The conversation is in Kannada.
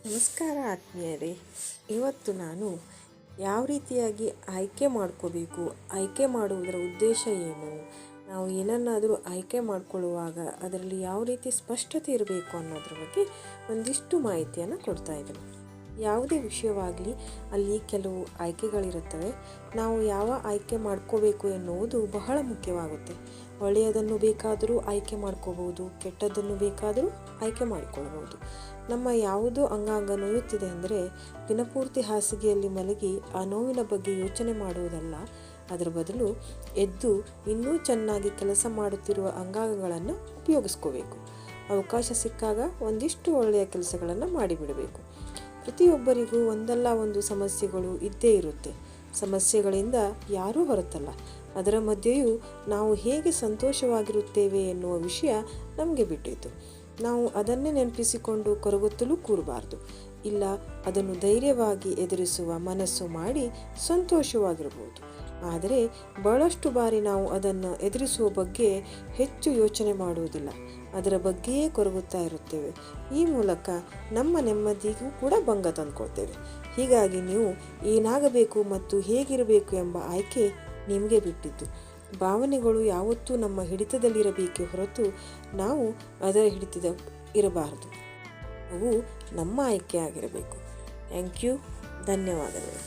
ನಮಸ್ಕಾರ ಆತ್ಮೀಯರೇ. ಇವತ್ತು ನಾನು ಯಾವ ರೀತಿಯಾಗಿ ಆಯ್ಕೆ ಮಾಡ್ಕೋಬೇಕು, ಆಯ್ಕೆ ಮಾಡುವುದರ ಉದ್ದೇಶ ಏನು, ನಾವು ಏನನ್ನಾದರೂ ಆಯ್ಕೆ ಮಾಡಿಕೊಳ್ಳುವಾಗ ಅದರಲ್ಲಿ ಯಾವ ರೀತಿ ಸ್ಪಷ್ಟತೆ ಇರಬೇಕು ಅನ್ನೋದ್ರ ಬಗ್ಗೆ ಒಂದಿಷ್ಟು ಮಾಹಿತಿಯನ್ನು ಕೊಡ್ತಾ ಇದ್ದೀನಿ. ಯಾವುದೇ ವಿಷಯವಾಗಲಿ ಅಲ್ಲಿ ಕೆಲವು ಆಯ್ಕೆಗಳಿರುತ್ತವೆ. ನಾವು ಯಾವ ಆಯ್ಕೆ ಮಾಡ್ಕೋಬೇಕು ಎನ್ನುವುದು ಬಹಳ ಮುಖ್ಯವಾಗುತ್ತೆ. ಒಳ್ಳೆಯದನ್ನು ಬೇಕಾದರೂ ಆಯ್ಕೆ ಮಾಡ್ಕೋಬೋದು, ಕೆಟ್ಟದ್ದನ್ನು ಬೇಕಾದರೂ ಆಯ್ಕೆ ಮಾಡಿಕೊಳ್ಬೋದು. ನಮ್ಮ ಯಾವುದೋ ಅಂಗಾಂಗ ನೋಯುತ್ತಿದೆ ಅಂದರೆ ದಿನಪೂರ್ತಿ ಹಾಸಿಗೆಯಲ್ಲಿ ಮಲಗಿ ಆ ನೋವಿನ ಬಗ್ಗೆ ಯೋಚನೆ ಮಾಡುವುದಲ್ಲ, ಅದರ ಬದಲು ಎದ್ದು ಇನ್ನೂ ಚೆನ್ನಾಗಿ ಕೆಲಸ ಮಾಡುತ್ತಿರುವ ಅಂಗಾಂಗಗಳನ್ನು ಉಪಯೋಗಿಸ್ಕೋಬೇಕು. ಅವಕಾಶ ಸಿಕ್ಕಾಗ ಒಂದಿಷ್ಟು ಒಳ್ಳೆಯ ಕೆಲಸಗಳನ್ನು ಮಾಡಿಬಿಡಬೇಕು. ಪ್ರತಿಯೊಬ್ಬರಿಗೂ ಒಂದಲ್ಲ ಒಂದು ಸಮಸ್ಯೆಗಳು ಇದ್ದೇ ಇರುತ್ತೆ. ಸಮಸ್ಯೆಗಳಿಂದ ಯಾರೂ ಹೊರತಲ್ಲ. ಅದರ ಮಧ್ಯೆಯೂ ನಾವು ಹೇಗೆ ಸಂತೋಷವಾಗಿರುತ್ತೇವೆ ಎನ್ನುವ ವಿಷಯ ನಮಗೆ ಬಿಟ್ಟಿತ್ತು. ನಾವು ಅದನ್ನೇ ನೆನಪಿಸಿಕೊಂಡು ಕೊರಗುತ್ತಲೂ ಕೂರಬಾರ್ದು. ಇಲ್ಲ, ಅದನ್ನು ಧೈರ್ಯವಾಗಿ ಎದುರಿಸುವ ಮನಸ್ಸು ಮಾಡಿ ಸಂತೋಷವಾಗಿರಬಹುದು. ಆದರೆ ಬಹಳಷ್ಟು ಬಾರಿ ನಾವು ಅದನ್ನು ಎದುರಿಸುವ ಬಗ್ಗೆ ಹೆಚ್ಚು ಯೋಚನೆ ಮಾಡುವುದಿಲ್ಲ, ಅದರ ಬಗ್ಗೆಯೇ ಕೊರಗುತ್ತಾ ಇರುತ್ತೇವೆ. ಈ ಮೂಲಕ ನಮ್ಮ ನೆಮ್ಮದಿಗೂ ಕೂಡ ಭಂಗ ತಂದುಕೊಳ್ತೇವೆ. ಹೀಗಾಗಿ ನೀವು ಏನಾಗಬೇಕು ಮತ್ತು ಹೇಗಿರಬೇಕು ಎಂಬ ಆಯ್ಕೆ ನಿಮಗೆ ಬಿಟ್ಟಿದ್ದು. ಭಾವನೆಗಳು ಯಾವತ್ತೂ ನಮ್ಮ ಹಿಡಿತದಲ್ಲಿರಬೇಕೇ ಹೊರತು ನಾವು ಅದರ ಹಿಡಿತದ ಇರಬಾರದು. ಅವು ನಮ್ಮ ಆಯ್ಕೆ ಆಗಿರಬೇಕು. Thank you. ಧನ್ಯವಾದಗಳು.